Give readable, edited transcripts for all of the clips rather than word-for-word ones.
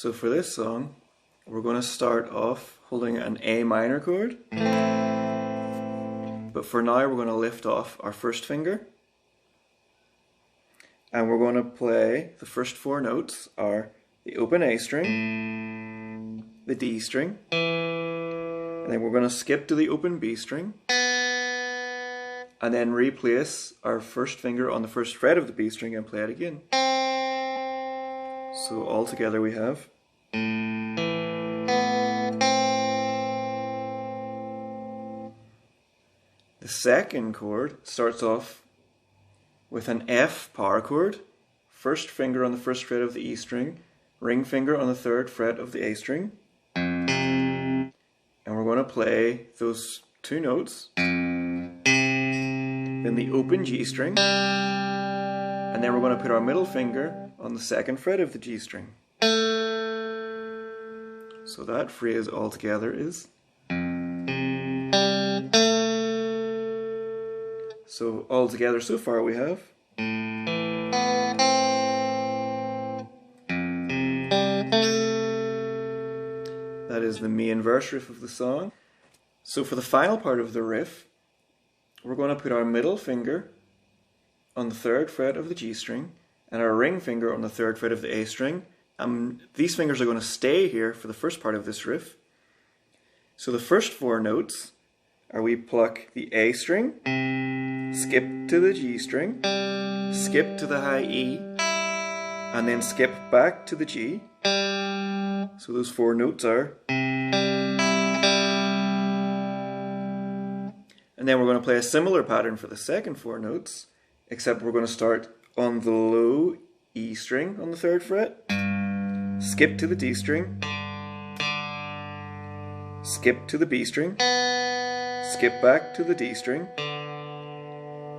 So for this song, we're going to start off holding an A minor chord. But for now, we're going to lift off our first finger. And we're going to play, the first four notes are the open A string, the D string, and then we're going to skip to the open B string, and then replace our first finger on the first fret of the B string and play it again. So all together we have. The second chord starts off with an F power chord, first finger on the first fret of the E string, ring finger on the third fret of the A string, and we're going to play those two notes, then the open G string, and then we're going to put our middle finger on the second fret of the G string. So that phrase altogether is. So all together so far we have. That is the main verse riff of the song. So for the final part of the riff, we're going to put our middle finger on the third fret of the G string and our ring finger on the third fret of the A string. These fingers are going to stay here for the first part of this riff. So the first four notes are we pluck the A string, skip to the G string, skip to the high E, and then skip back to the G. So those four notes are. And then we're going to play a similar pattern for the second four notes, except we're going to start on the low E string on the third fret, skip to the D string, skip to the B string, skip back to the D string.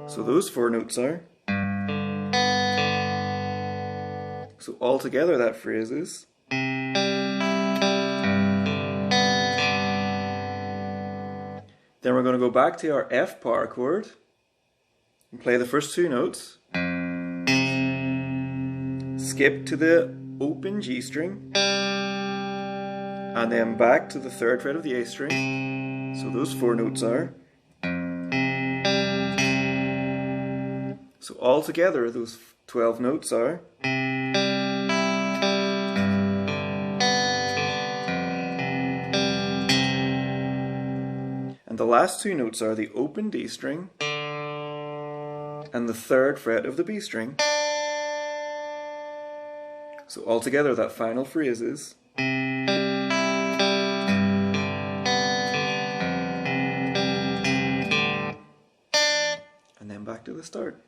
So those four notes are. So all together that phrase is. Then we're going to go back to our F power chord and play the first two notes. Skip to the open G string and then back to the third fret of the A string. So those four notes are. So all together those 12 notes are. And the last two notes are the open D string and the third fret of the B string. So all together that final phrase is. And then back to the start.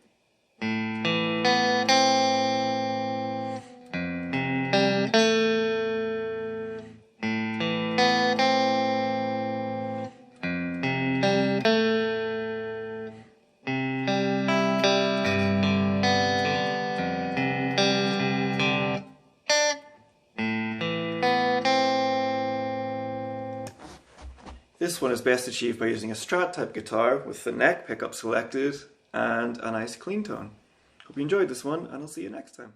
This one is best achieved by using a Strat type guitar with the neck pickup selected and a nice clean tone. Hope you enjoyed this one, and I'll see you next time.